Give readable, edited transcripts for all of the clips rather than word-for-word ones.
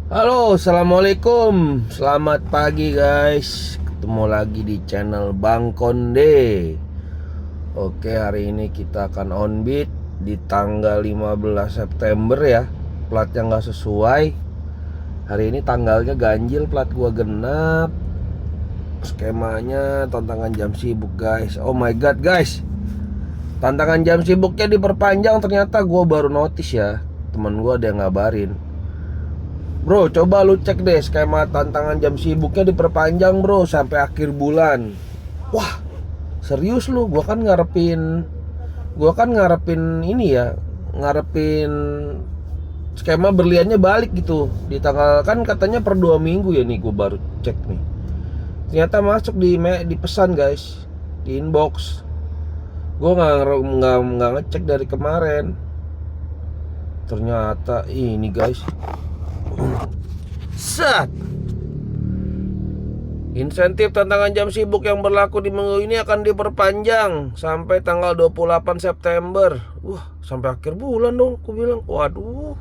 Halo, assalamualaikum. Selamat pagi guys. Ketemu lagi di channel Bang Konde. Oke, hari ini kita akan on beat di tanggal 15 September ya. Platnya nggak sesuai. Hari ini tanggalnya ganjil, plat gua genap. Skemanya tantangan jam sibuk guys. Oh my god guys, tantangan jam sibuknya diperpanjang. Ternyata gua baru notice ya, temen gua ada yang ngabarin. Bro, coba lu cek deh skema tantangan jam sibuknya diperpanjang bro sampai akhir bulan. Wah, serius lu? Gua kan ngarepin ini ya, ngarepin skema berliannya balik gitu di tanggal, kan katanya per 2 minggu ya. Nih gua baru cek nih, ternyata masuk di pesan guys, di inbox. Gua nggak ngecek dari kemarin. Ternyata ini guys, set, insentif tantangan jam sibuk yang berlaku di minggu ini akan diperpanjang sampai tanggal 28 September. Wah, sampai akhir bulan dong, aku bilang. Waduh.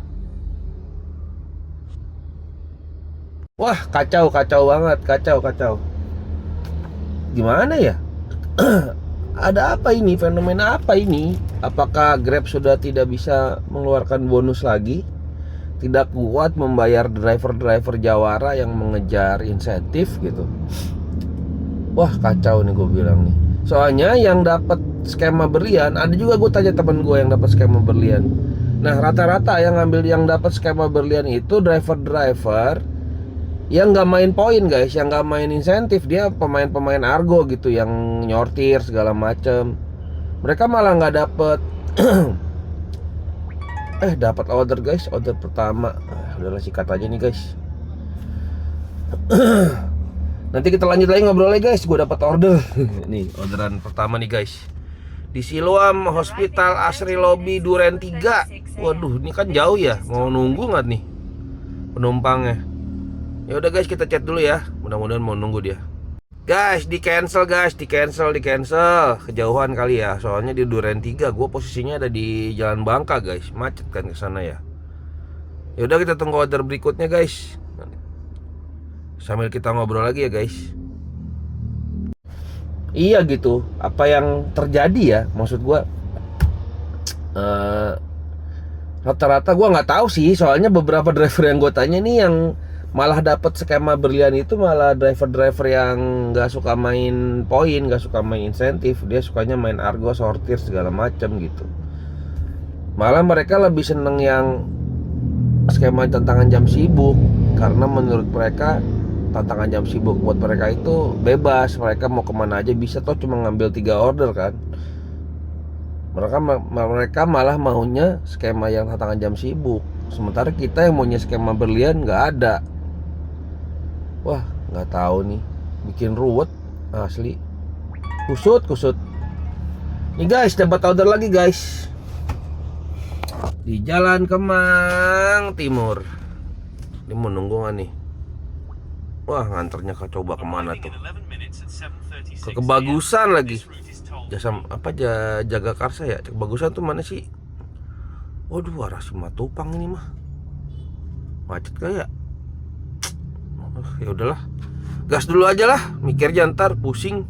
Wah, kacau banget, kacau. Gimana ya? Ada apa ini? Fenomena apa ini? Apakah Grab sudah tidak bisa mengeluarkan bonus lagi? Tidak kuat membayar driver-driver jawara yang mengejar insentif gitu. Wah, kacau nih gue bilang nih. Soalnya yang dapat skema berlian, ada juga gue tanya temen gue yang dapat skema berlian. Nah, rata-rata yang ngambil yang dapat skema berlian itu driver-driver yang nggak main poin guys, yang nggak main insentif. Dia pemain-pemain argo gitu, yang nyortir segala macem. Mereka malah nggak dapet dapat order guys, order pertama. Udahlah, sikat aja nih guys. Nanti kita lanjut lagi ngobrolnya guys. Gue dapat order. Nih orderan pertama nih guys, di Siloam Hospital Asri Lobby Duren 3. Waduh, ini kan jauh ya. Mau nunggu nggak nih penumpangnya? Ya udah guys, kita chat dulu ya. Mudah-mudahan mau nunggu dia. Guys, di cancel. Kejauhan kali ya. Soalnya di Duren 3, gue posisinya ada di Jalan Bangka guys. Macet kan ke sana ya. Ya udah, kita tunggu order berikutnya guys. Sambil kita ngobrol lagi ya guys. Iya gitu. Apa yang terjadi ya? Maksud gue rata-rata gue nggak tahu sih. Soalnya beberapa driver yang gue tanya nih, yang malah dapat skema berlian itu malah driver-driver yang nggak suka main poin, nggak suka main insentif. Dia sukanya main argo, sortir segala macam gitu. Malah mereka lebih seneng yang skema tantangan jam sibuk, karena menurut mereka tantangan jam sibuk buat mereka itu bebas. Mereka mau kemana aja bisa, toh cuma ngambil 3 order kan. Mereka malah maunya skema yang tantangan jam sibuk, sementara kita yang maunya skema berlian nggak ada. Wah, nggak tahu nih, bikin ruwet asli. Kusut. Nih guys, dapat order lagi guys, di Jalan Kemang Timur. Ini mau nunggu nggak nih? Wah, nganternya coba kemana tuh? Ke Kebagusan lagi. Jaga Karsa ya. Kebagusan tuh mana sih? Waduh, arah Simatupang ini mah. Macet kayak. Ya udahlah, gas dulu aja lah, mikirnya ntar pusing.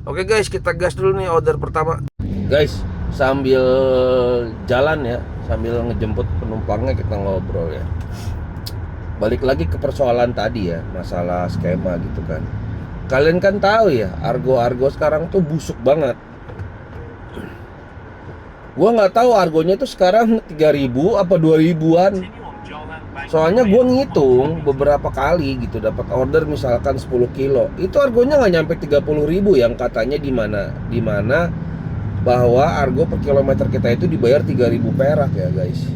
Oke guys, kita gas dulu nih order pertama. Guys, sambil jalan ya, sambil ngejemput penumpangnya, kita ngobrol ya. Balik lagi ke persoalan tadi ya, masalah skema gitu kan. Kalian kan tahu ya, argo sekarang tuh busuk banget. Gua nggak tahu argonya tuh sekarang 3.000 apa 2.000-an. Soalnya gue ngitung beberapa kali gitu, dapat order misalkan 10 kilo, itu argonya nggak nyampe 30.000 yang katanya di mana bahwa argo per kilometer kita itu dibayar 3.000 perak ya guys.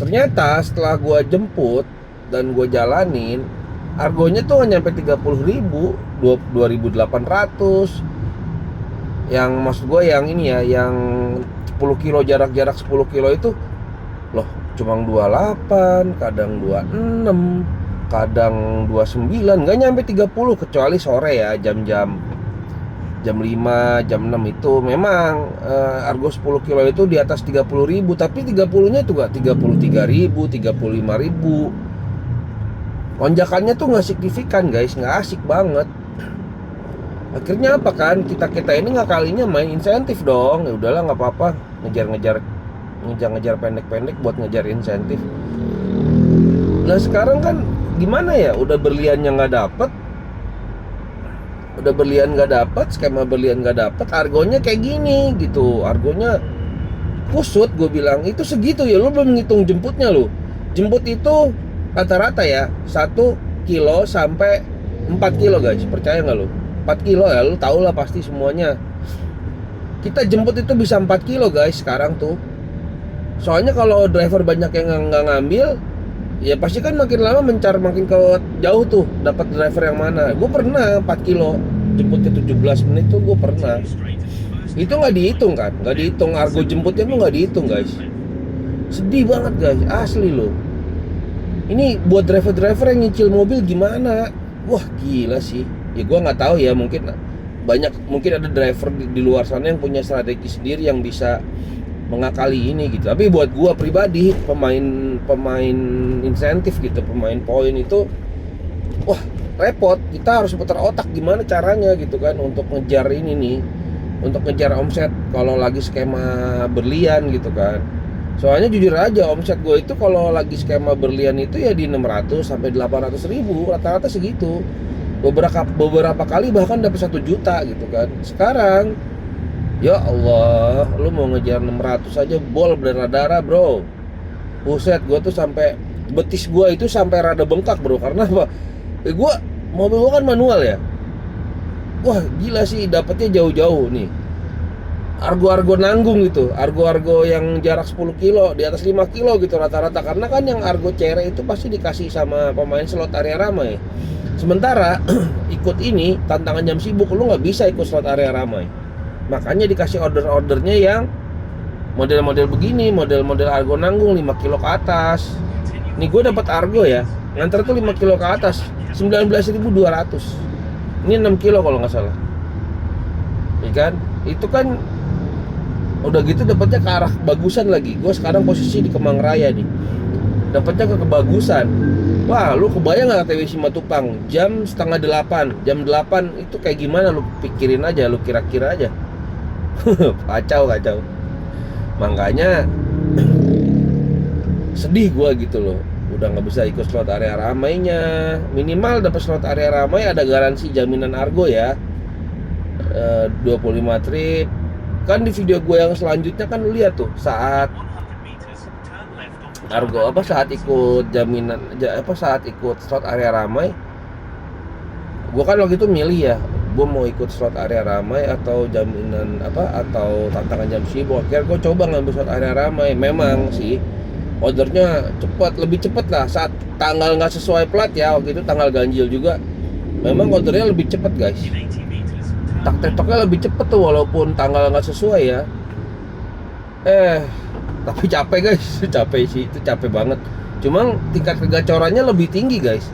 Ternyata setelah gue jemput dan gue jalanin, argonya tuh nggak nyampe 30.000, 2.800. Yang maksud gue yang ini ya, yang 10 kilo, jarak 10 kilo itu loh cuma 28, kadang 26, kadang 29, nggak nyampe 30 kecuali sore ya, jam 5, jam 6 itu memang argo 10 kilo itu di atas 30.000, tapi 30-nya itu gak 33.000, 35.000. Lonjakannya tuh nggak signifikan guys, nggak asik banget. Akhirnya apa kan, kita ini ngakalinya main insentif dong. Ya udahlah nggak apa-apa, ngejar pendek-pendek buat ngejar insentif. Nah sekarang kan gimana ya, udah berliannya nggak dapet, skema berlian nggak dapet, argonya kayak gini gitu, argonya kusut. Gue bilang itu segitu ya, lu belum ngitung jemputnya. Lu jemput itu rata-rata ya 1 kilo sampai 4 kilo guys, percaya nggak lu? 4 kilo ya, lu tau lah pasti semuanya. Kita jemput itu bisa 4 kilo guys sekarang tuh. Soalnya kalau driver banyak yang nggak ngambil, ya pasti kan makin lama makin ke jauh tuh dapat driver yang mana. Gue pernah 4 kilo jemputnya 17 menit tuh, gue pernah. Itu nggak dihitung kan, nggak dihitung, argo jemputnya tuh nggak dihitung guys. Sedih banget guys, asli loh. Ini buat driver-driver yang nyicil mobil gimana? Wah gila sih. Ya gue nggak tahu ya, mungkin ada driver di luar sana yang punya strategi sendiri yang bisa mengakali ini gitu. Tapi buat gue pribadi, pemain insentif gitu, pemain poin itu, wah repot. Kita harus putar otak gimana caranya gitu kan untuk ngejar ini nih, untuk ngejar omset kalau lagi skema berlian gitu kan. Soalnya jujur aja omset gue itu kalau lagi skema berlian itu ya di 600 sampai 800 ribu, rata-rata segitu. Beberapa kali bahkan dapat 1 juta gitu kan. Sekarang ya Allah, lu mau ngejar 600 aja bol berdarah-darah bro. Buset, gue tuh sampai betis gue itu sampai rada bengkak bro. Karena apa? Mobil gue kan manual ya. Wah gila sih, dapetnya jauh-jauh nih. Argo-argo nanggung gitu, argo-argo yang jarak 10 kilo, di atas 5 kilo gitu rata-rata. Karena kan yang argo cere itu pasti dikasih sama pemain slot area ramai. Sementara ikut ini tantangan jam sibuk, lu nggak bisa ikut slot area ramai. Makanya dikasih order-ordernya yang model-model begini, model-model argo nanggung 5 kilo ke atas. Nih gue dapat argo ya, nganter tuh 5 kilo ke atas 19.200. Ini 6 kilo kalau nggak salah. Ya kan? Itu kan udah gitu dapatnya ke arah kebagusan lagi. Gue sekarang posisi di Kemang Raya nih, dapatnya ke kebagusan. Wah lu kebayang gak TW Simatupang jam 7:30, jam 8 itu kayak gimana, lu pikirin aja, lu kira-kira aja. kacau. Makanya sedih gue gitu loh, udah nggak bisa ikut slot area ramainya. Minimal dapat slot area ramai ada garansi jaminan argo ya, 25 trip. Kan di video gue yang selanjutnya kan lu lihat tuh saat argo saat ikut jaminan saat ikut slot area ramai, gue kan waktu itu milih ya, gue mau ikut slot area ramai atau jaminan atau tantangan jam sibuk. Akhirnya gue coba ngambil slot area ramai. Memang sih ordernya lebih cepat lah saat tanggal nggak sesuai plat ya, waktu itu tanggal ganjil juga. Memang ordernya lebih cepat guys, tak-tetoknya lebih cepet tuh walaupun tanggal nggak sesuai ya. Tapi capek guys, capek sih, itu capek banget. Cuma tingkat kegacorannya lebih tinggi guys.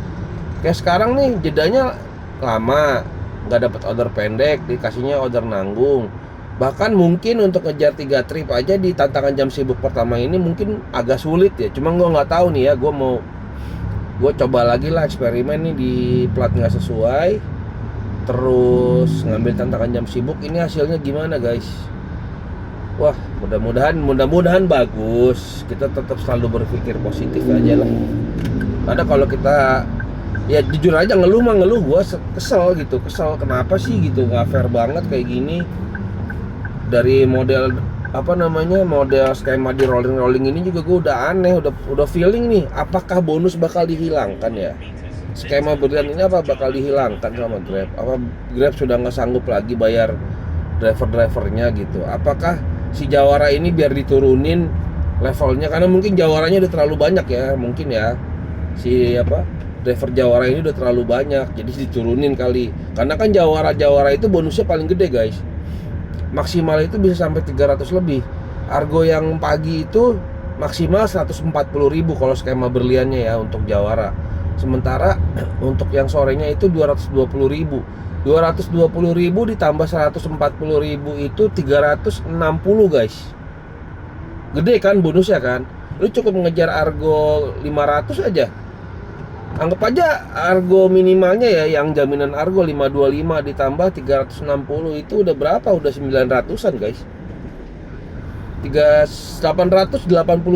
Kayak sekarang nih jedanya lama, nggak dapat order pendek, dikasihnya order nanggung. Bahkan mungkin untuk ngejar 3 trip aja di tantangan jam sibuk pertama ini mungkin agak sulit ya. Cuma gue nggak tahu nih ya, gue coba lagi lah eksperimen nih di plat nggak sesuai, terus ngambil tantangan jam sibuk. Ini hasilnya gimana guys? Wah, mudah-mudahan bagus. Kita tetap selalu berpikir positif aja lah. Karena kalau kita ya jujur aja ngeluh gue kesel kenapa sih gitu, nggak fair banget kayak gini. Dari model model skema di rolling ini juga gue udah aneh, udah feeling nih, apakah bonus bakal dihilangkan ya? Skema berlian ini bakal dihilangkan sama Grab? Grab sudah nggak sanggup lagi bayar driver-drivernya gitu? Apakah si Jawara ini biar diturunin levelnya, karena mungkin Jawaranya udah terlalu banyak ya, mungkin ya driver Jawara ini udah terlalu banyak, jadi diturunin kali. Karena kan Jawara itu bonusnya paling gede guys, maksimal itu bisa sampai 300 lebih. Argo yang pagi itu maksimal 140.000 kalau skema berliannya ya untuk Jawara. Sementara untuk yang sorenya itu 220.000 ditambah 140.000 itu 360 guys. Gede kan bonusnya kan. Lu cukup mengejar argo 500 aja Anggap aja argo minimalnya ya, yang jaminan argo 525 ditambah 360 itu udah berapa? Udah 900-an guys. 880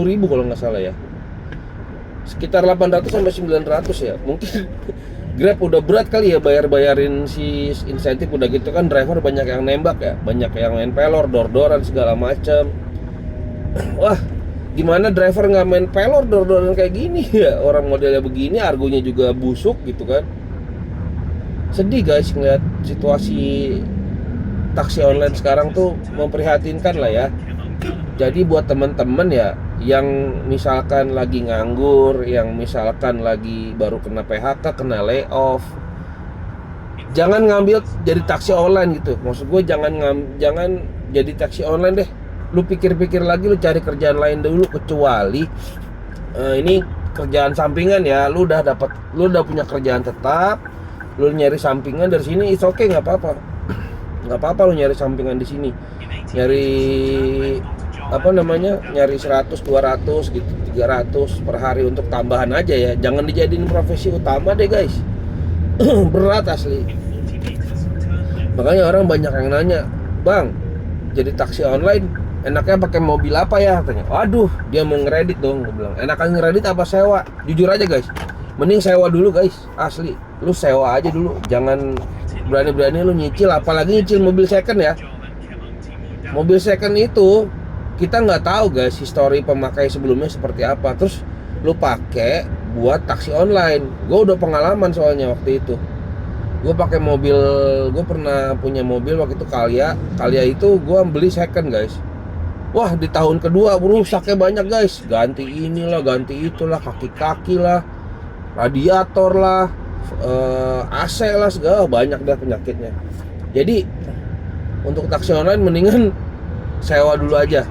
ribu kalau nggak salah ya. Sekitar 800 sampai 900 ya. Mungkin Grab udah berat kali ya bayarin si insentif, udah gitu kan driver banyak yang nembak ya, banyak yang main pelor, dor-doran segala macam. Wah, gimana driver nggak main pelor, dor-doran kayak gini ya? Orang modelnya begini, argonya juga busuk gitu kan. Sedih guys ngeliat situasi taksi online sekarang tuh, memprihatinkan lah ya. Jadi buat temen-temen ya yang misalkan lagi nganggur, yang misalkan lagi baru kena PHK, kena layoff, jangan ngambil jadi taksi online gitu. Maksud gue jangan jadi taksi online deh. Lu pikir-pikir lagi, lu cari kerjaan lain dulu, kecuali ini kerjaan sampingan ya. Lu udah punya kerjaan tetap, lu nyari sampingan dari sini, it's okay, nggak apa-apa. Nggak apa-apa lu nyari sampingan di sini. Nyari 100, 200 gitu, 300 per hari untuk tambahan aja ya. Jangan dijadiin profesi utama deh guys. Berat asli. Makanya orang banyak yang nanya, "Bang, jadi taksi online enaknya pakai mobil apa ya?" Katanya. Waduh, dia mau ngeredit dong. Gue bilang, enakan ngeredit apa sewa? Jujur aja guys, mending sewa dulu guys, asli. Lu sewa aja dulu, jangan berani-berani lu nyicil, apalagi nyicil mobil second ya. Mobil second itu kita nggak tahu guys histori pemakai sebelumnya seperti apa, terus lu pakai buat taksi online. Gue udah pengalaman soalnya waktu itu. Gue pakai mobil, gue pernah punya mobil waktu itu Calya itu gue beli second guys. Wah, di tahun kedua rusaknya banyak guys. Ganti inilah, ganti itulah, kaki-kaki lah, radiator lah, AC lah, segala banyak dah penyakitnya. Jadi untuk taksi online mendingan sewa dulu aja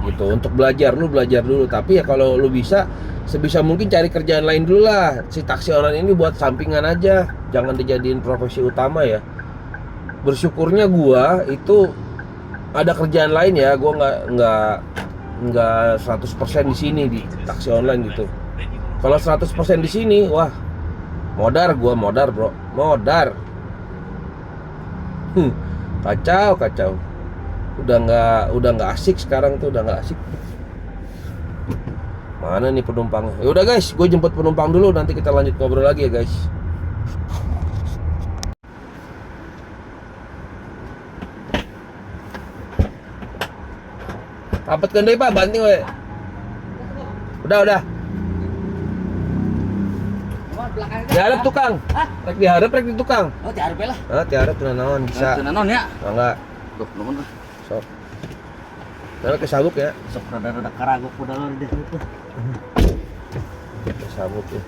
gitu, untuk belajar. Lu belajar dulu, tapi ya kalau lu bisa, sebisa mungkin cari kerjaan lain dulu lah. Si taksi online ini buat sampingan aja, jangan dijadiin profesi utama ya. Bersyukurnya gua itu ada kerjaan lain ya, gua nggak 100% di sini di taksi online gitu. Kalau 100% di sini, wah, modar bro, modar. Kacau. Udah nggak asik sekarang tuh, udah nggak asik. Mana nih penumpangnya? Ya udah guys, gue jemput penumpang dulu, nanti kita lanjut ngobrol lagi ya guys. Rapat kan deh Pak, banting we. Udah. Diharap tukang. Hah? Diharap di tukang. Oh, diharap lah. Diharap teu naon bisa. Teu naon ya? Enggak. Duh, nuhun lah. Sok. Kalau kesabuk ya. Sok rada karagok udah di situ. Kesabuk ya.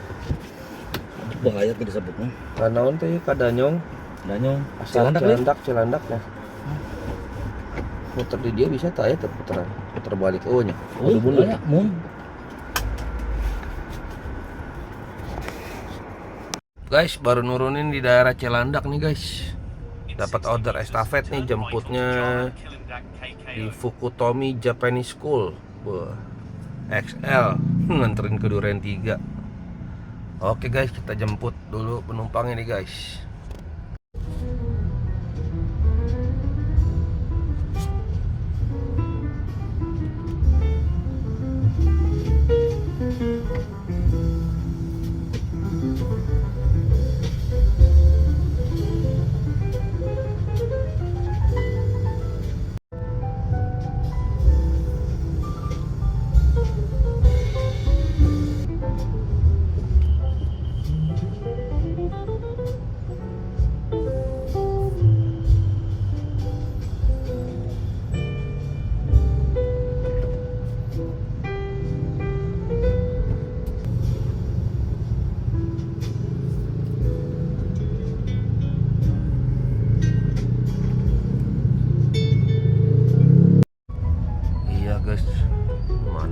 Bahaya ke disebutnya. Kanaon teh kadanyong. Danyong. Cilandak ya. Muter di dia bisa tak ya, puter balik nya. Oh, banyak mun. Guys, baru nurunin di daerah Cilandak nih guys. Dapat order estafet nih, jemputnya di Fukutomi Japanese School. XL, nganterin ke Duren 3. Oke guys, kita jemput dulu penumpang ini guys.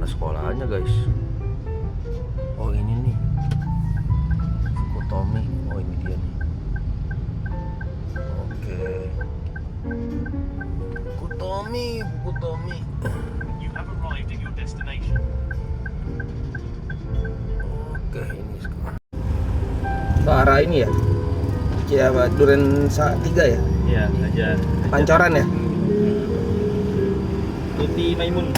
Sekolahnya guys, oh ini nih Fukutomi, oh ini dia nih. Oke, Fukutomi. Oke, ini sekolah. ke arah ini ya. Duren 3 ya. Iya, aja. Pancoran ya. Tuti Maimun.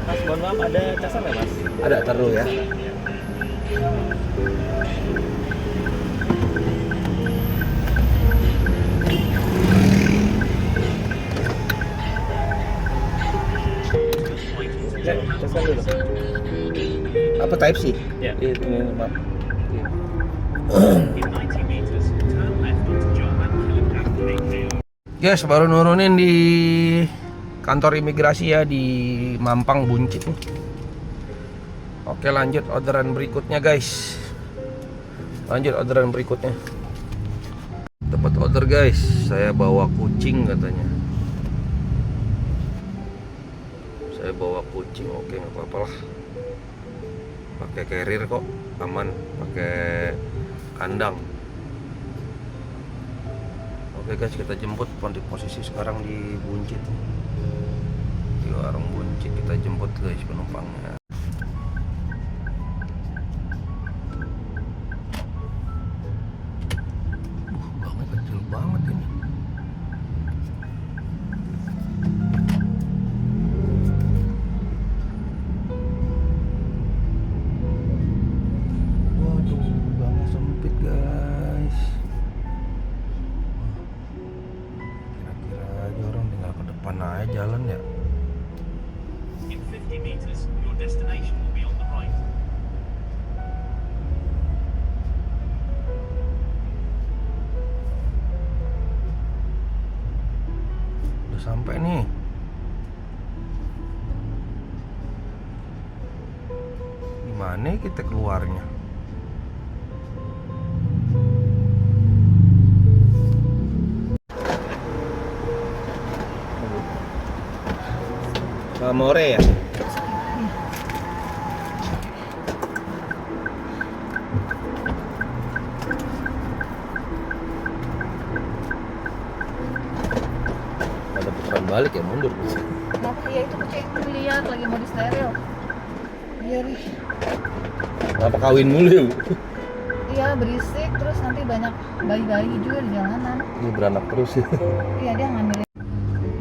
Mas, mohon maaf, ada casan nggak, Mas? Ada taruh ya. Ya, casan dulu. Apa type C? Ya. Itu nih, Pak. Guys, baru nurunin di kantor imigrasi ya di Mampang Buncit nih. Oke, lanjut orderan berikutnya guys. Lanjut orderan berikutnya. Dapat order guys, saya bawa kucing katanya. Saya bawa kucing, oke nggak apa-apa lah. Pakai carrier kok, aman. Pakai kandang. Oke guys, kita jemput di posisi sekarang di Buncit. Di warung Buncit kita jemput guys penumpangnya. Banget kecil banget ini. Waduh, banget sempit guys. Kira-kira aja orang tinggal ke depan aja jalan ya. In 50 meters, your destination will be on the right. Udah sampai nih. Gimana kita keluarnya? Amore ya? Ada putaran balik ya, mundur. Kenapa? Ya itu kucing lihat lagi mau di steril. Iya nih. Kenapa kawin mulu ya, Bu? Iya berisik terus nanti banyak bayi-bayi juga di jalanan. Ini beranak terus ya. Iya dia ngambilin.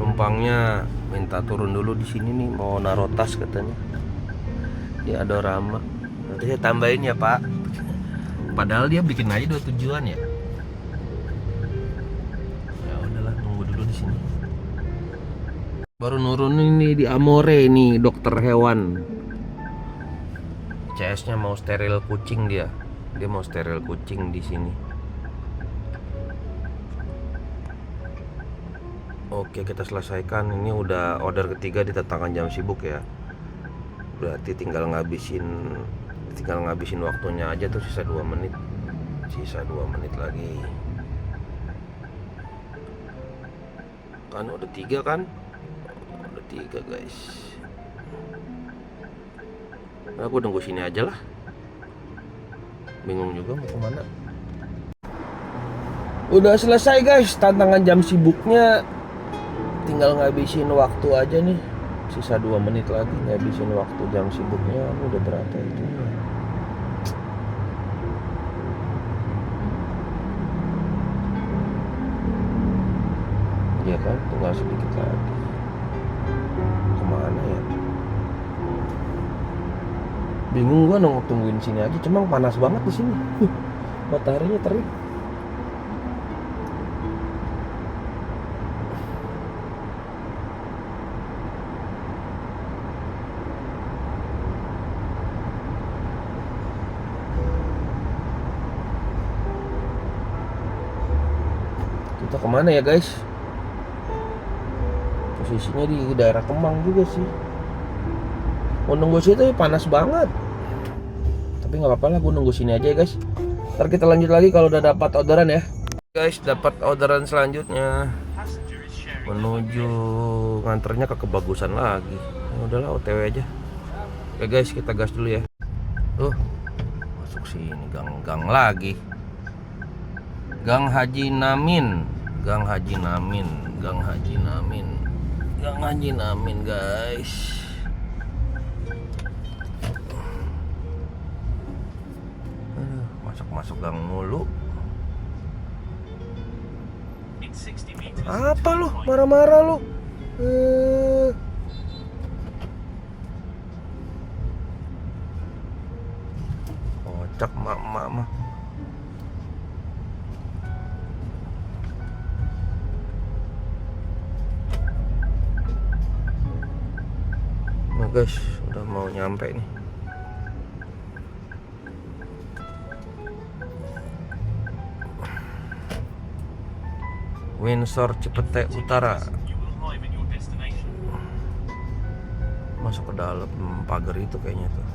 Numpangnya minta turun dulu di sini nih, mau naruh tas katanya. Di Adorama. Nanti saya tambahin ya, Pak. Padahal dia bikin aja 2 tujuan ya. Ya udahlah, tunggu dulu di sini. Baru nurunin nih di Amore nih, dokter hewan. CS-nya mau steril kucing dia. Dia mau steril kucing di sini. Oke, kita selesaikan. Ini udah order ketiga di tentangan jam sibuk ya. Berarti tinggal ngabisin waktunya aja tuh, sisa 2 menit. Sisa 2 menit lagi. Kan udah 3 kan? Udah 3 guys. Nah, aku nunggu sini aja lah. Bingung juga mau kemana. Udah selesai guys, tantangan jam sibuknya. Tinggal ngabisin waktu aja nih. Sisa 2 menit lagi ngabisin waktu jam sibuknya. Udah berapa itu? Iya kan, tinggal sedikit lagi. Kemana ya? Bingung gua tungguin sini aja, cuma panas banget di sini. Mataharinya terik. Kita kemana ya guys? Posisinya di daerah Kemang juga sih. Mau nunggu situ panas banget. Tapi nggak apa-apa lah, gue nunggu sini aja ya guys. Ntar kita lanjut lagi kalau udah dapat orderan ya. Guys, dapat orderan selanjutnya. Menuju nganternya ke Kebagusan lagi. Ya udahlah, OTW aja. Oke guys, kita gas dulu ya. Tuh, masuk sini gang lagi. Gang Haji Namin, Gang Haji Namin, Gang Haji Namin, Gang Haji Namin, guys. Masuk gang mulu. In 60 meters, Apa lu? Marah-marah lu? Kocak mak-mak mah. Nah guys, udah mau nyampe nih. Windsor Cipete Utara. you will arrive at your destination. Masuk ke dalam pagar itu kayaknya tuh.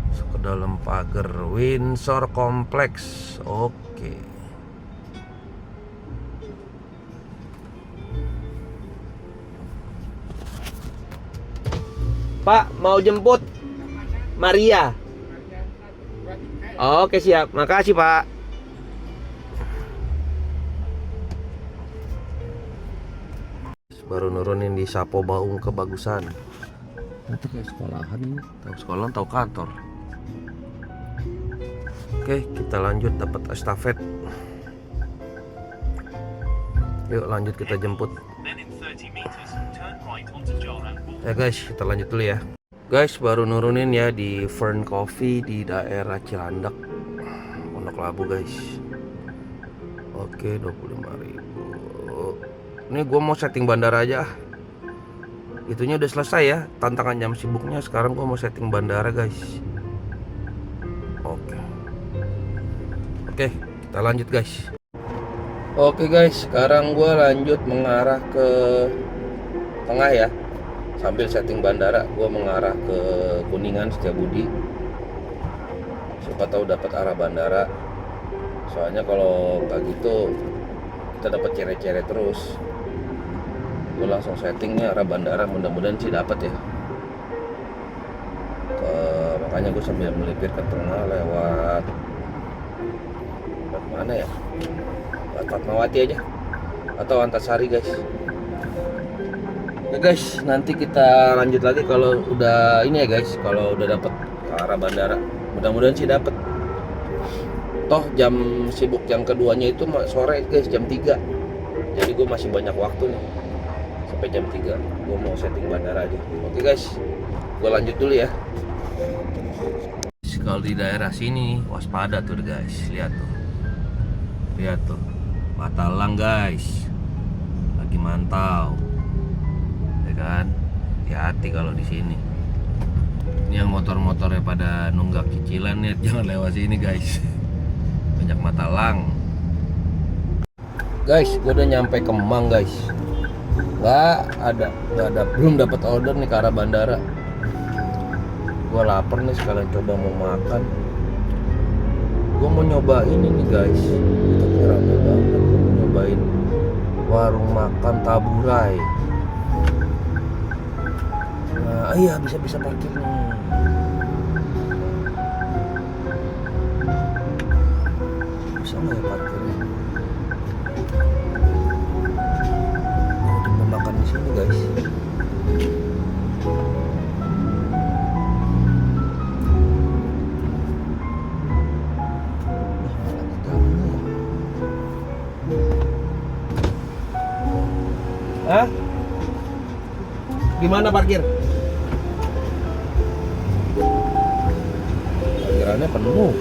Masuk ke dalam pagar Windsor Kompleks. Oke. Pak, mau jemput Maria. Oke, siap. Makasih, Pak. Baru nurunin di Sapo Baung Kebagusan. Itu kayak sekolahan ini. Tahu sekolahan, tahu kantor. Oke, kita lanjut dapat estafet. Yuk lanjut kita jemput. Then in 30 meters, turn right onto Jalan Boulevard. Ya guys, kita lanjut dulu ya. Guys, baru nurunin ya di Fern Coffee di daerah Cilandak, Pondok Labu guys. Oke, 25.000. Ini gue mau setting bandara aja. Itunya udah selesai ya, tantangan jam sibuknya. Sekarang gue mau setting bandara guys. Oke, kita lanjut guys. Oke guys, sekarang gue lanjut mengarah ke tengah ya. Sambil setting bandara, gue mengarah ke Kuningan Setiabudi. Siapa tahu dapat arah bandara. Soalnya kalau nggak gitu, kita dapat cere-cere terus. Gue langsung settingnya arah bandara, mudah-mudahan sih dapat ya. Makanya gue sambil melipir ke tengah lewat mana ya? Lewat Fatmawati aja atau Antasari guys. Ya guys, nanti kita lanjut lagi kalau udah ini ya guys, kalau udah dapat ke arah bandara. Mudah-mudahan sih dapat. Toh jam sibuk yang keduanya itu sore guys, jam 3. Jadi gue masih banyak waktu nih. Sampai jam 3 gue mau setting bandara aja. Oke guys, gue lanjut dulu ya. Kalau di daerah sini waspada tuh guys, lihat tuh. Lihat tuh. Matalang guys. Lagi mantau. Kan hati-hati kalau di sini. Ini yang motor-motornya pada nunggak cicilan nih, jangan lewat sini guys. Banyak matalang. Guys, gue udah nyampe Kemang guys. Nggak ada, belum dapat order nih ke arah bandara. Gue lapar nih, sekalian coba mau makan. Gue mau nyoba ini nih guys. Tapi rame banget. Gue mau nyobain warung makan Taburai. Nah, iya bisa parkir nih. Bisa nggak ya parkirnya? Mau makan di sini guys. Hah? Di mana parkir? Parkirannya penuh.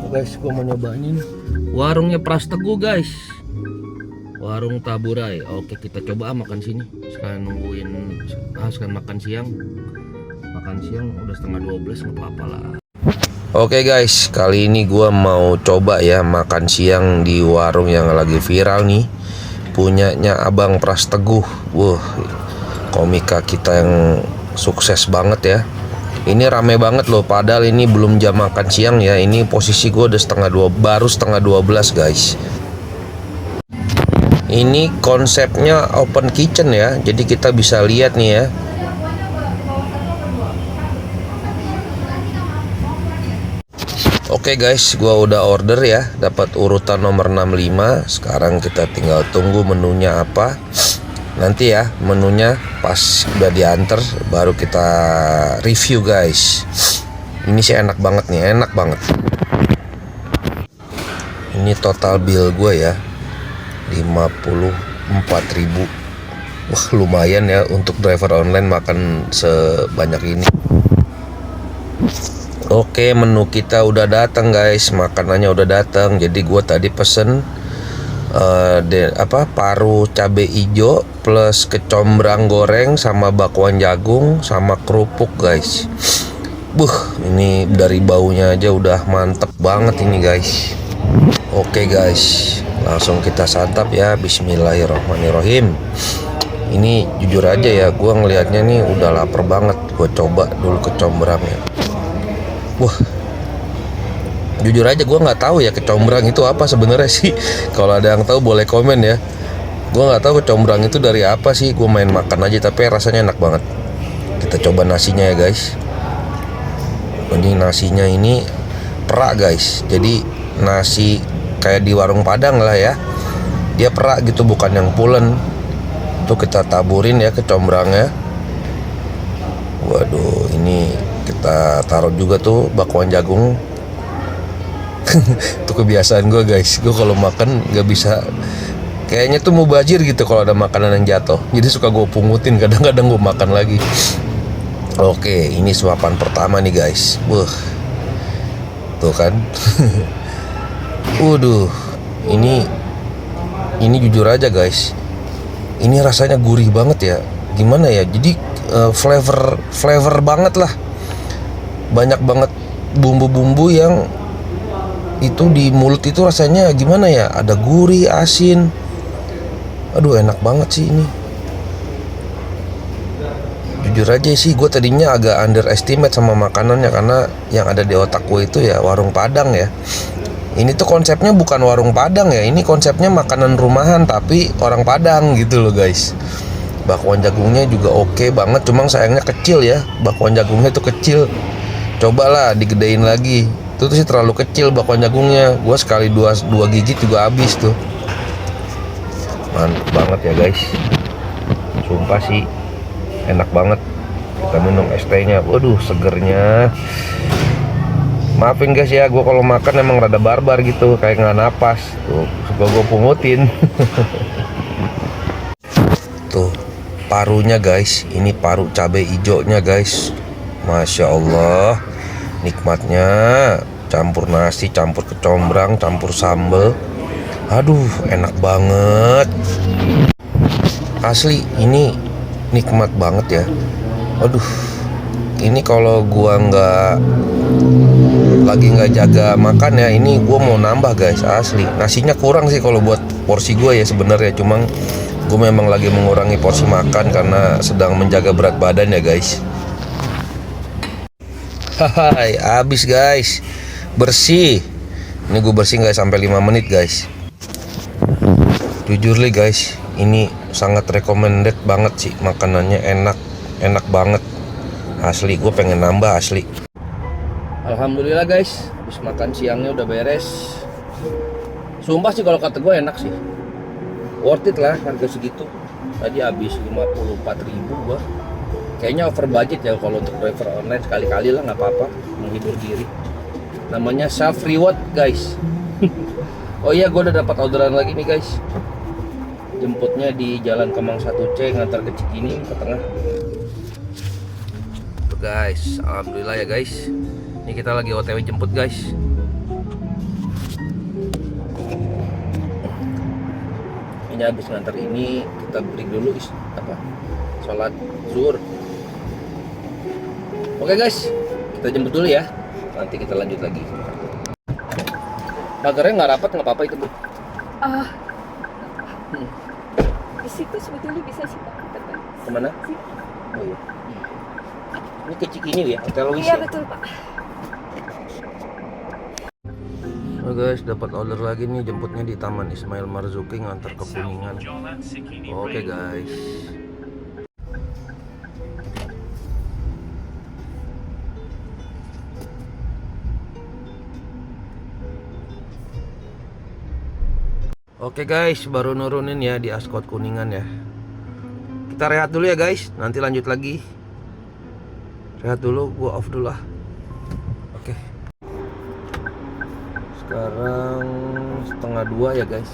Guys, gue mau nyobain warungnya Pras Teguh guys. Warung Taburai. Oke, kita coba makan sini. Sekarang nungguin sekarang makan siang. Makan siang udah setengah 12, nggak apa-apa lah. Oke guys, kali ini gua mau coba ya makan siang di warung yang lagi viral nih, punyanya Abang Pras Teguh. Wah, komika kita yang sukses banget ya. Ini rame banget loh, padahal ini belum jam makan siang ya. Ini posisi gue udah baru setengah 12 guys. Ini konsepnya open kitchen ya, jadi kita bisa lihat nih ya. Oke guys, gua udah order ya, dapat urutan nomor 65. Sekarang kita tinggal tunggu menunya apa. Nanti ya menunya pas udah diantar baru kita review guys. Ini sih enak banget nih, enak banget. Ini total bill gue ya, 54.000. Wah, lumayan ya untuk driver online makan sebanyak ini. Oke, menu kita udah datang guys, makanannya udah datang. Jadi gue tadi pesen paru cabe ijo plus kecombrang goreng sama bakwan jagung sama kerupuk guys. Ini dari baunya aja udah mantep banget ini guys. Oke guys, langsung kita santap ya. Bismillahirrahmanirrahim. Ini jujur aja ya, gue ngelihatnya nih udah lapar banget. Gue coba dulu kecombrangnya. Wah, jujur aja gue nggak tahu ya kecombrang itu apa sebenarnya sih. Kalau ada yang tahu boleh komen ya. Gue nggak tahu kecombrang itu dari apa sih. Gue main makan aja tapi rasanya enak banget. Kita coba nasinya ya guys. Ini nasinya ini perak guys. Jadi nasi kayak di warung Padang lah ya. Dia perak gitu, bukan yang pulen. Tuh kita taburin ya kecombrangnya. Waduh, ini kita taruh juga tuh bakwan jagung. Itu kebiasaan gue guys. Gue kalau makan nggak bisa, kayaknya tuh mau bajir gitu kalau ada makanan yang jatuh. Jadi suka gue pungutin, kadang-kadang gue makan lagi. Oke, ini suapan pertama nih guys. Tuh kan. Waduh, ini jujur aja guys. Ini rasanya gurih banget ya. Gimana ya? Jadi flavor banget lah. Banyak banget bumbu-bumbu yang itu di mulut itu rasanya gimana ya? Ada gurih, asin. Aduh, enak banget sih ini. Jujur aja sih, gue tadinya agak underestimate sama makanannya karena yang ada di otak gue itu ya warung Padang ya. Ini tuh konsepnya bukan warung Padang ya, ini konsepnya makanan rumahan tapi orang Padang gitu loh guys. Bakwan jagungnya juga oke banget, cuma sayangnya kecil ya. Bakwan jagungnya tuh kecil. Cobalah digedein lagi. Itu tuh sih terlalu kecil bakwan jagungnya. Gue sekali dua gigit juga habis tuh. Mantap banget ya guys. Sumpah sih enak banget. Kita minum es tehnya. Waduh, segernya. Maafin guys ya, gue kalau makan emang rada barbar gitu, kayak nggak napas. Tuh, suka gue pungutin. Tuh, parunya guys. Ini paru cabai hijaunya guys. Masya Allah, nikmatnya. Campur nasi, campur kecombrang, campur sambal. Aduh, enak banget. Asli, ini nikmat banget ya. Aduh, ini kalau gua lagi nggak jaga makan ya, ini gua mau nambah guys, asli. Nasinya kurang sih kalau buat porsi gua ya sebenarnya, cuma gua memang lagi mengurangi porsi makan karena sedang menjaga berat badan ya guys. Hai, habis guys. Bersih. Ini gue bersih nggak sampai 5 menit guys. Jujur nih guys, ini sangat recommended banget sih, makanannya enak banget. Asli, gue pengen nambah asli. Alhamdulillah guys, habis makan siangnya udah beres. Sumpah sih kalau kata gue enak sih. Worth it lah harga segitu. Tadi habis 54.000 gue. Kayaknya over budget ya kalau untuk driver online, sekali-kali lah nggak apa-apa, menghibur diri. Namanya self reward guys. Oh iya, gue udah dapat orderan lagi nih guys. Jemputnya di Jalan Kemang 1C, ngantar ke Cikini ke tengah. Tuh guys, alhamdulillah ya guys. Ini kita lagi OTW jemput guys. ini habis ngantar ini, kita break dulu sholat zuhur. Oke guys, kita jemput dulu ya, nanti kita lanjut lagi. Pagarnya nggak rapat, nggak apa-apa itu Bu. Di situ sebetulnya bisa sih Pak. Kemana? Oh iya. Ini ke Cikini ya, Hotel Louis Iya ya? betul Pak. Oh guys, dapat order lagi nih, jemputnya di Taman Ismail Marzuki, ngantar ke Kuningan. Jalan Sikini Oke Ring. guys. Oke guys, baru nurunin ya di Ascot Kuningan ya. Kita rehat dulu ya guys, nanti lanjut lagi. Rehat dulu, gua off dulu lah. Oke. Sekarang 1:30 ya guys.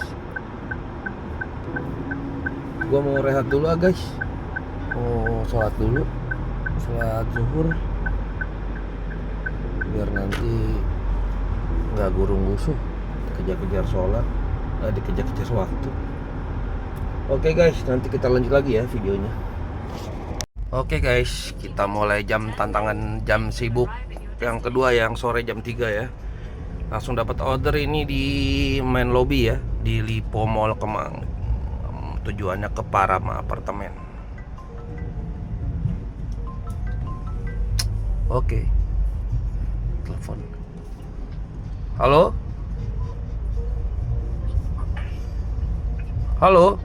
Gua mau rehat dulu guys. Mau sholat dulu, sholat zuhur, biar nanti nggak gurung gusuh, dikejar-kejar sholat, dikejar-kejar waktu. Oke guys, nanti kita lanjut lagi ya videonya. Oke guys, kita mulai tantangan jam sibuk yang kedua, yang sore jam 3 ya. Langsung dapat order ini di main lobby ya, di Lipo Mall Kemang. Tujuannya ke Parama Apartemen. Oke. Telepon. Halo? Halo?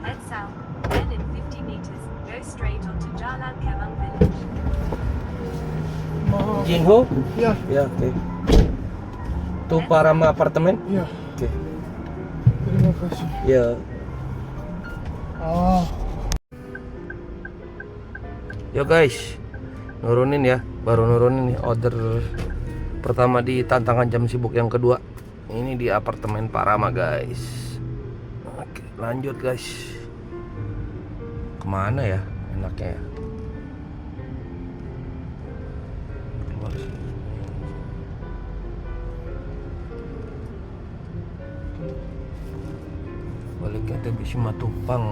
Head south, then in 50 meters, go straight onto Jalan Kemang Village. Jinho? Ya, Ya, oke. Tuh Parama Apartemen? ya, Oke. terima kasih. Ya. Yo guys, nurunin ya, baru nurunin nih order pertama di tantangan jam sibuk yang kedua. Ini di apartemen Parama guys. Oke, lanjut guys. Kemana ya enaknya ya? Keluar sini. Baliknya ke Simatupang.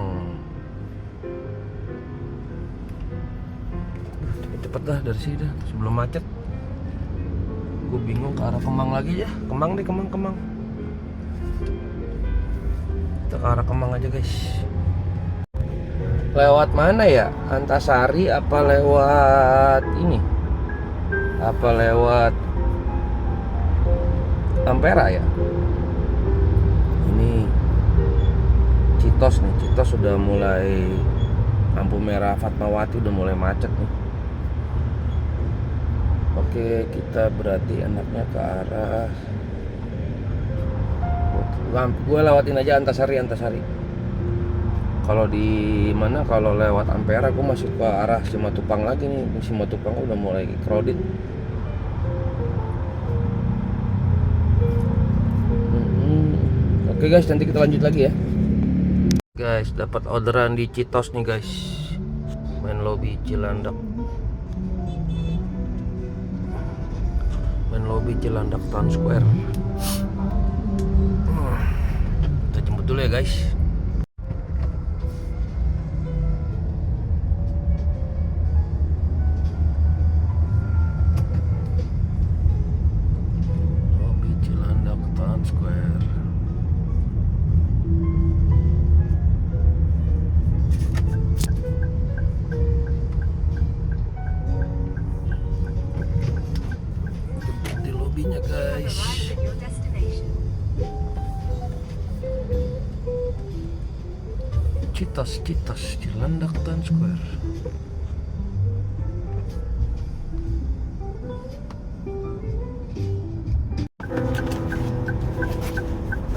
Cepet dah dari sini dah sebelum macet. Gue bingung ke arah Kemang lagi ya. Kemang deh, Kemang. Kita ke arah Kemang aja guys. Lewat mana ya? Antasari apa lewat ini? Apa lewat Ampera ya? Ini Citos nih. Citos sudah mulai, lampu merah Fatmawati udah mulai macet nih. Oke, kita berarti enaknya ke arah, gue lewatin aja Antasari. Kalau di mana, kalau lewat Ampera gue masuk ke arah Simatupang lagi nih. Simatupang udah mulai crowded. Oke guys, nanti kita lanjut lagi ya. Guys, dapat orderan di Citos nih guys, main lobby Cilandak. Lobby Cilandak Town Square. Kita jemput dulu ya guys. Lobby Cilandak Town Square. Lobbynya guys. Arrive at your destination. Citos Cilandak Town Square.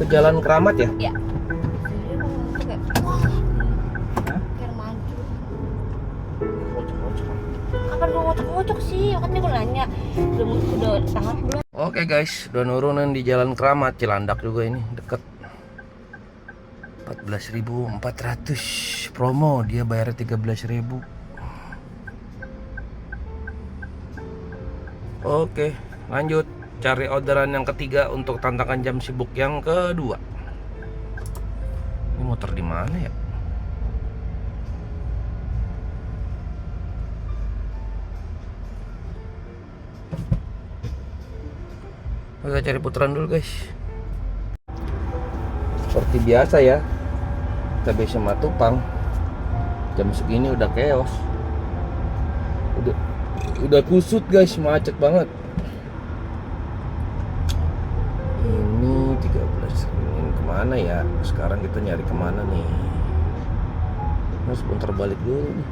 Ke Jalan Keramat ya? Iya. Biar maju. Kapan lu ngocok-ngocok sih? Kan gue nanya. Udah tahap belum? Oke guys, udah nurunan di Jalan Keramat, Cilandak juga ini, deket. 14.400 promo, dia bayar 13.000. Oke, lanjut cari orderan yang ketiga untuk tantangan jam sibuk yang kedua. Ini motor di mana ya? Kita cari putaran dulu guys. Seperti biasa ya, TBC Matupang jam segini udah chaos, udah kusut guys, macet banget. Ini 13, ini kemana ya? Sekarang kita nyari kemana nih? Harus bentar balik dulu nih.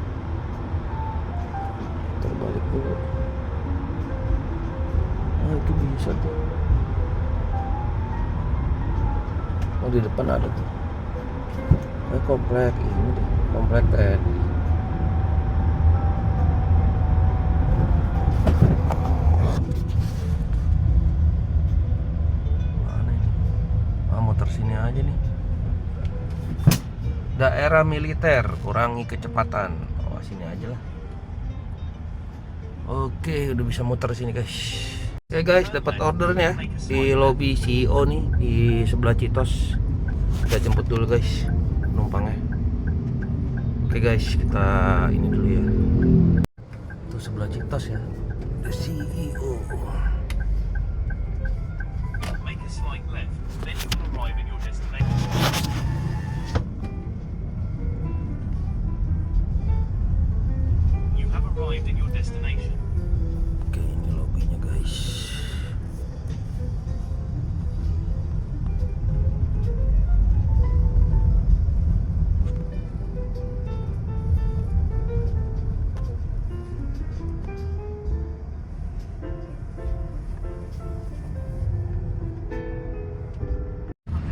Terbalik dulu. Nah itu bisa tuh. Oh di depan ada tuh. Komplek ini deh, komplek TNI. Mana ini? Muter sini aja nih. Daerah militer, kurangi kecepatan. Oh sini aja lah. Oke, udah bisa muter sini guys. Oke guys, dapat ordernya di lobby CEO nih di sebelah Citos. Kita jemput dulu guys penumpangnya. Oke guys, kita ini dulu ya. Itu sebelah Citos ya. The CEO. Make a slight left, then you will arrive at your destination. You have arrived at your destination. Oke, ini lobbynya guys.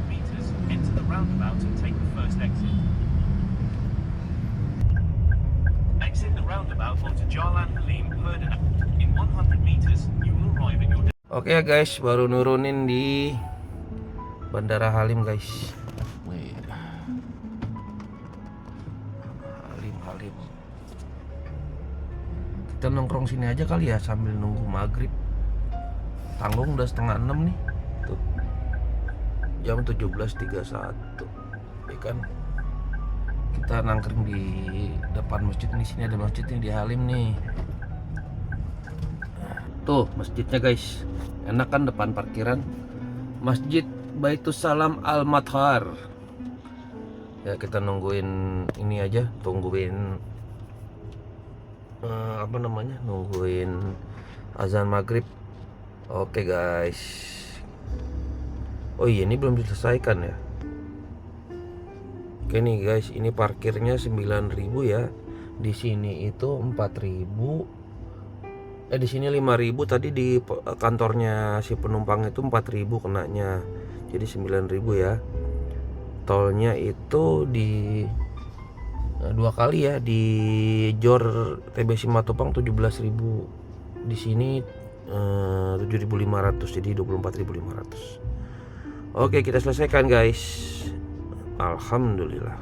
Meters, enter the roundabout and take the first exit. Exit the roundabout onto Jalan Halim Perdana. In 100 meters, you will arrive at your Oke ya guys, baru nurunin di Bandara Halim guys. Wih. Halim. Kita nongkrong sini aja kali ya sambil nunggu maghrib. Tanggung udah 5:30 nih. Tuh. Jam 17.31. Ya kan? Kita nangkring di depan masjid nih. Sini ada masjid nih di Halim nih. Tuh masjidnya guys. Enak kan depan parkiran. Masjid Baitus Salam Al-Madhar. Ya kita nungguin ini aja, tungguin nungguin azan maghrib. Oke guys. Oh iya, ini belum diselesaikan ya. Oke nih guys, ini parkirnya 9.000 ya. Di sini itu 4.000. Di sini 5.000, tadi di kantornya si penumpang itu 4.000 kenanya. Jadi 9.000 ya. Tolnya itu di dua kali ya, di Jor TBC Matupang 17.000. Di sini 7.500, jadi 24.500. Oke, kita selesaikan guys. Alhamdulillah.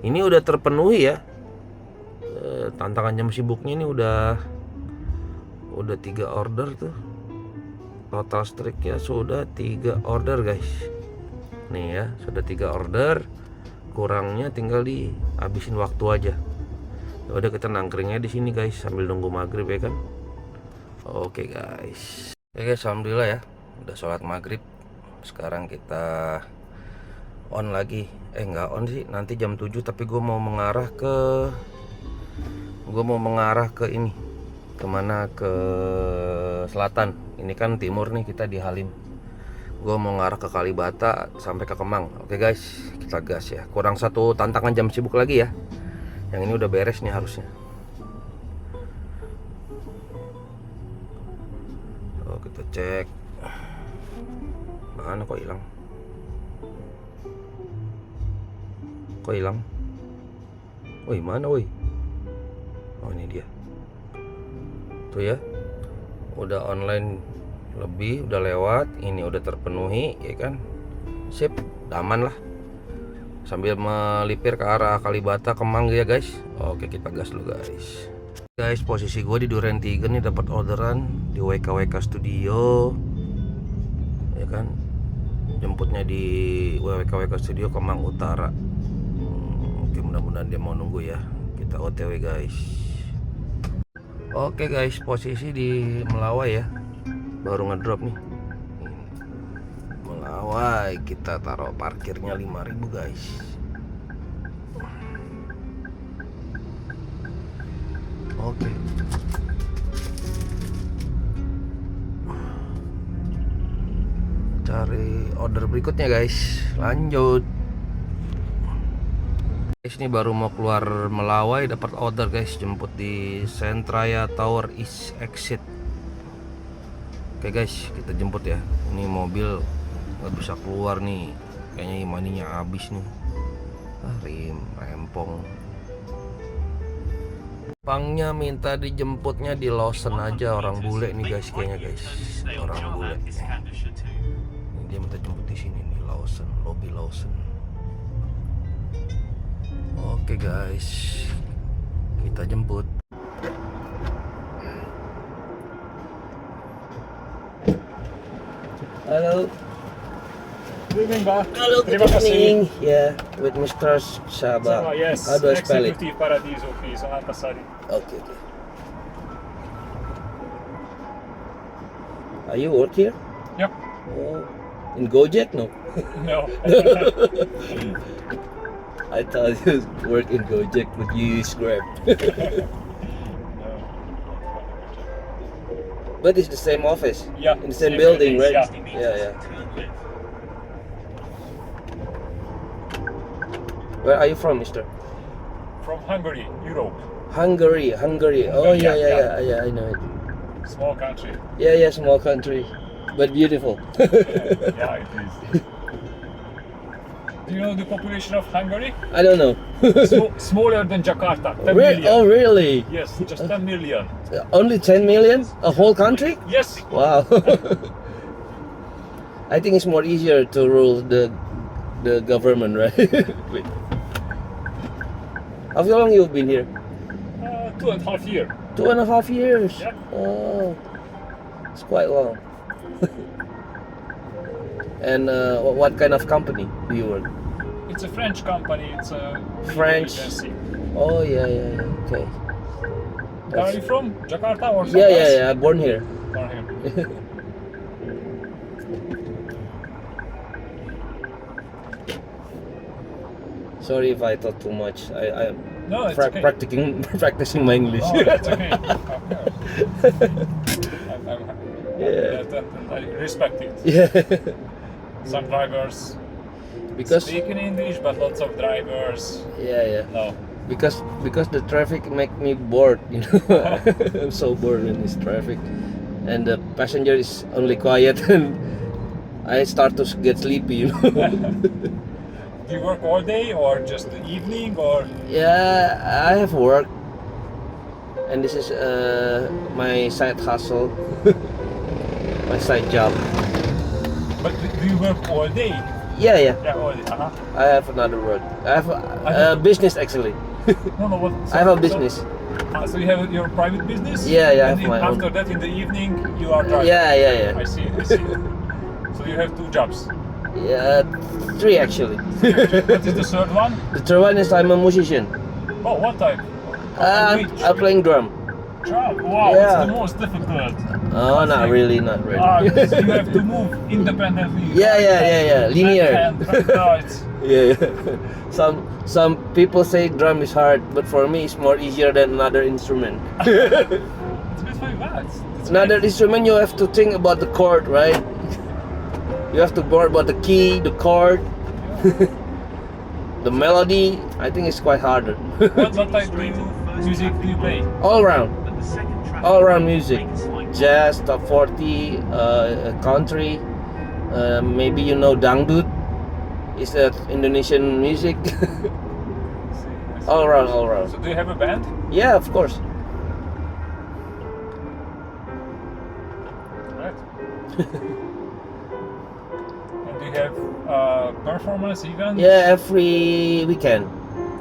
Ini udah terpenuhi ya. Tantangan jam sibuknya ini udah 3 order tuh. Total strike-nya sudah 3 order guys. Nih ya, sudah 3 order. Kurangnya tinggal dihabisin waktu aja. Udah kita nangkringnya di sini guys sambil nunggu maghrib ya kan. Oke guys. Oke guys, alhamdulillah ya. Udah sholat maghrib. Sekarang kita on lagi. Nggak on sih, nanti jam 7. Tapi gue mau mengarah ke ini. Kemana? Ke selatan. Ini kan timur nih, kita di Halim. Gue mau ngarah ke Kalibata sampai ke Kemang. Oke guys, kita gas ya. Kurang 1 tantangan jam sibuk lagi ya. Yang ini udah beres nih harusnya. Oh, kita cek. Mana kok hilang? Woi, mana woi? Oh, ini dia. Tuh ya. Udah online lebih, udah lewat. Ini udah terpenuhi ya kan. Sip, aman lah. Sambil melipir ke arah Kalibata Kemang ya guys. Oke, kita gas dulu guys. Guys, posisi gue di Duren 3 nih, dapat orderan di WKWK Studio, ya kan? Jemputnya di WKWK Studio Kemang Utara. Oke, mudah-mudahan dia mau nunggu ya. Kita OTW guys. Oke guys, posisi di Melawai ya. Baru ngedrop nih. Melawai, kita taruh parkirnya 5.000 guys. Oke. Cari order berikutnya guys. Lanjut. Guys, ini baru mau keluar Melawai, dapat order guys, jemput di Sentraya Tower East Exit. Oke guys, kita jemput ya. Ini mobil nggak bisa keluar nih. Kayaknya imaninya habis nih. Rempong. Pangnya minta dijemputnya di Lawson aja, orang bule nih guys kayaknya guys. Orang bule. Ini dia minta jemput di sini nih, Lawson, lobby Lawson. Oke guys, kita jemput. Halo. Good evening, Ba. Halo, good Terima kasih. evening. Yeah, with Mr. Shaba. So, yes, How do I spell it? Executive Paradiso, please, on Antasari. Okay, okay. Are you work here? Yep. Oh, in Gojek? No. No. I thought you work in Gojek, but you use Grab. But it's the same office. Yeah, In the same same building, buildings, right? yeah. Yeah, yeah. Where are you from, mister? From Hungary, Europe. Hungary. Oh, Yeah, yeah, I know it. Small country. Yeah, small country, but beautiful. Yeah, it is. Do you know the population of Hungary? I don't know. Smaller than Jakarta, 10 million. Oh, really? Yes, just 10 million. Only 10 million? A whole country? Yes. Wow. I think it's more easier to rule the government, right? Wait. How long you've been here? 2.5 years. 2.5 years. Yeah. Oh, it's quite long. And what kind of company do you work? It's a French company. It's a French. agency. Oh, yeah. Okay. Where are you from? Jakarta or Yeah, somewhere else? I'm born here. Born here. Sorry if I thought too much. I'm No, it's okay. practicing my English. Oh, that's okay. I'm Yeah. I respect it. Yeah. Some drivers Because speak in English, but lots of drivers yeah. no. Because the traffic make me bored, you know. I'm so bored in this traffic, and the passenger is only quiet, and I start to get sleepy, you know. Do you work all day or just the evening or? Yeah, I have work, and this is my side hustle, my side job. But do you work all day? Yeah. Yeah, all day. I have another work. I have a business actually. No, what? I have a business. So you have your private business? Yeah, I And have my own. after that, in the evening, you are driving. Yeah. I see. So you have 2 jobs. Yeah, 3 actually. What is the third one? The third one is I'm a musician. Oh, what type? I'm playing drum. Drum. Wow, Yeah. it's the most difficult. Oh, not really. So you have to move independently. Yeah. Linear. Right. Yeah. Some people say drum is hard, but for me it's more easier than another instrument. It's a bit very bad. It's Another great. instrument you have to think about the chord, right? You have to worry about the key, the chord, the melody. I think it's quite harder. What type of music do you play? All around. But the second track All around music, make a slight jazz, top 40, country, maybe you know dangdut. It's Indonesian music. All around. So do you have a band? Yeah, of course. Right. And do you have performance events? Yeah, every weekend,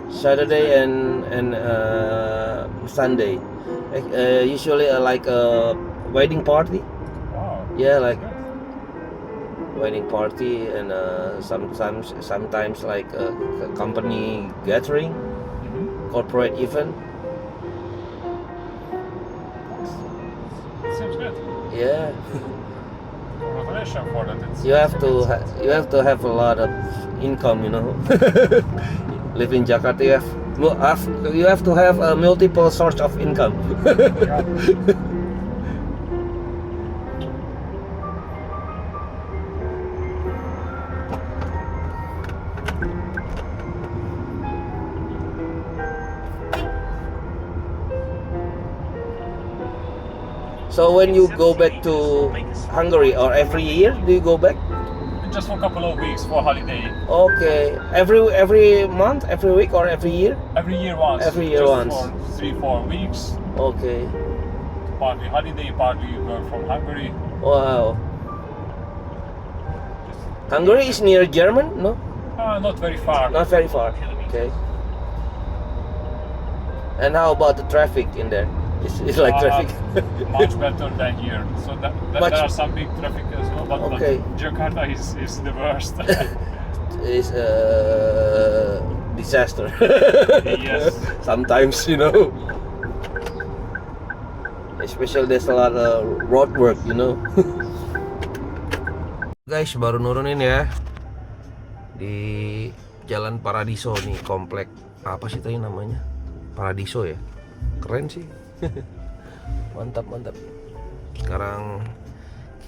Saturday and Sunday, Usually like a wedding party. Wow. Yeah, like Good. wedding party and sometimes like a company gathering, Mhm. corporate event. Seems good. Yeah. Congratulations for that. It's You have to have a lot of income, you know. Live in Jakarta, you have to have a multiple source of income. Yeah. So when you go back to Hungary, or every year do you go back? Just for a couple of weeks for holiday. Okay, every month, every week, or every year? Every year once. Every year just once. For 3-4 weeks. Okay. Partly holiday, partly work from Hungary. Wow. Just, Hungary is near German? No, not very far. not very far. Okay. And how about the traffic in there? It's like traffic. Much better than here. So Much- there are some big traffic as well, but Okay. Jakarta is the worst. It's a disaster. Yes. Sometimes, you know. Especially there's a lot of road work, you know. Guys, baru nurunin ya di Jalan Paradiso nih, komplek apa sih tadi namanya? Paradiso ya. Keren sih. Mantap. Sekarang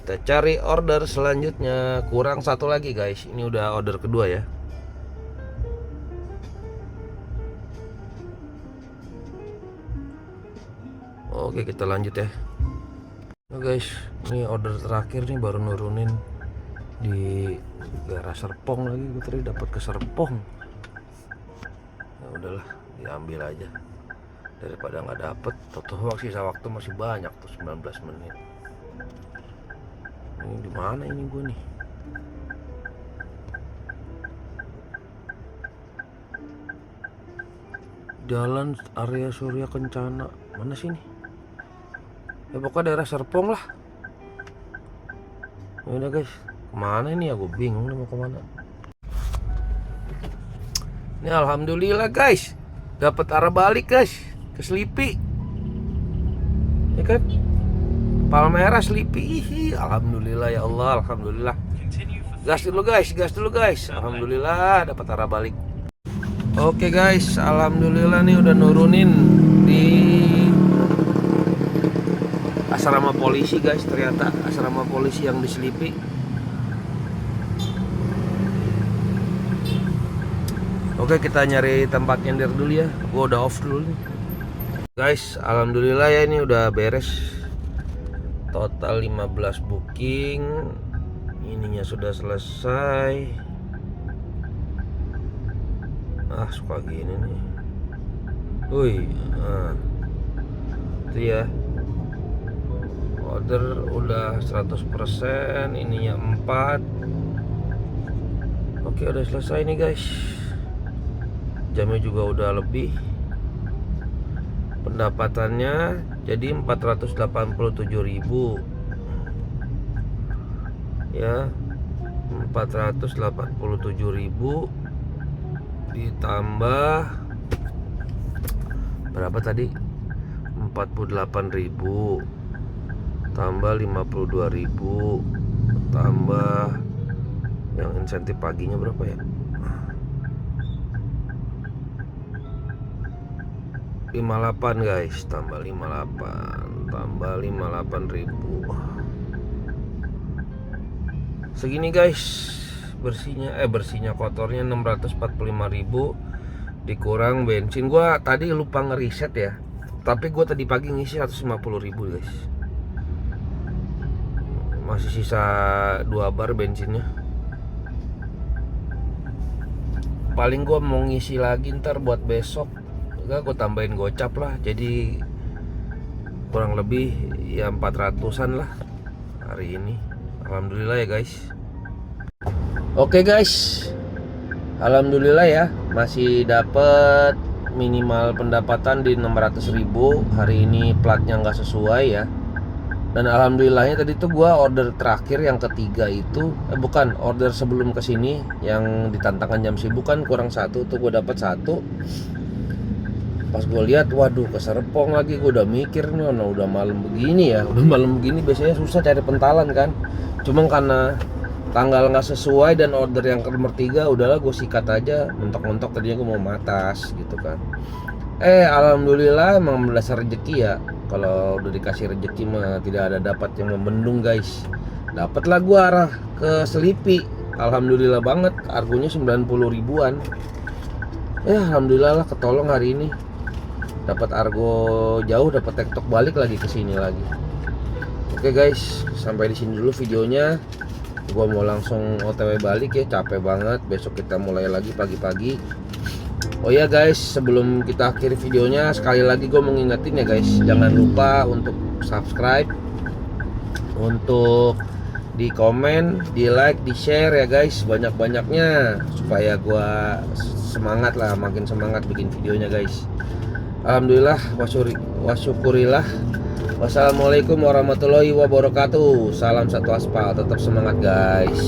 kita cari order selanjutnya. Kurang satu lagi guys. Ini udah order kedua ya. Oke, kita lanjut ya. Nah guys, ini order terakhir nih, baru nurunin di daerah Serpong lagi. Gue tadi dapat ke Serpong. Ya udahlah, diambil aja daripada nggak dapet. Toh sisa waktu masih banyak tuh, 19 menit. Ini di mana ini gue nih? Jalan area Surya Kencana. Mana sih ini? Ya pokoknya daerah Serpong lah. Ya udah guys, kemana ini ya? Gue bingung nih mau kemana. Ini alhamdulillah guys, dapat arah balik guys ke Selipi. Ya kan? Palmerah Selipi. Alhamdulillah ya Allah, alhamdulillah. Gas dulu guys. Alhamdulillah dapat arah balik. Oke guys, alhamdulillah nih udah nurunin di asrama polisi guys. Ternyata asrama polisi yang di Selipi. Oke, kita nyari tempat nyender dulu ya. Gua udah off dulu nih. Guys, alhamdulillah ya ini udah beres. Total 15 booking. Ininya sudah selesai. Suka gini nih. Itu ya. Order udah 100%, ininya 4. Oke, udah selesai nih guys. Jamnya juga udah lebih. Pendapatannya jadi 487.000 ya. 487.000 ditambah berapa tadi? 48.000 tambah 52.000 tambah yang insentif paginya berapa ya? 58 guys, tambah 58 tambah 58.000 segini guys. Bersihnya kotornya 645.000 dikurang bensin. Gua tadi lupa ngeriset ya, tapi gua tadi pagi ngisi 150.000 guys. Masih sisa 2 bar bensinnya. Paling gua mau ngisi lagi ntar buat besok. Enggak, gua tambahin gocap lah. Jadi kurang lebih ya 400-an lah hari ini. Alhamdulillah ya guys. Oke guys, alhamdulillah ya, masih dapet minimal pendapatan di 600.000. Hari ini platnya nggak sesuai ya. Dan alhamdulillahnya tadi tuh gua order terakhir yang ketiga itu bukan order sebelum kesini yang di tantangan jam sibuk kan kurang satu tuh, gua dapat satu. Pas gue lihat, waduh keserpong lagi. Gue udah mikir nih, nah, udah malam begini ya, udah malam begini biasanya susah cari pentalan kan. Cuma karena tanggal nggak sesuai dan order yang ke nomor 3, udahlah gue sikat aja. Mentok-mentok tadinya gue mau matas gitu kan. Alhamdulillah emang dasar rezeki ya. Kalau udah dikasih rezeki mah tidak ada dapat yang membendung guys. Dapatlah gue arah ke Selipi. Alhamdulillah banget, argonya 90 ribuan. Ya alhamdulillah lah ketolong hari ini. Dapat argo jauh, dapat tektok balik lagi ke sini lagi. Oke guys, sampai di sini dulu videonya. Gua mau langsung OTW balik ya, capek banget. Besok kita mulai lagi pagi-pagi. Oh ya guys, sebelum kita akhiri videonya, sekali lagi gue mau ngingetin ya guys, jangan lupa untuk subscribe, untuk di komen, di like, di share ya guys, banyak-banyaknya supaya gua semangat lah, makin semangat bikin videonya guys. Alhamdulillah, wasyukurillah. Wassalamualaikum warahmatullahi wabarakatuh. Salam satu aspal, tetap semangat guys.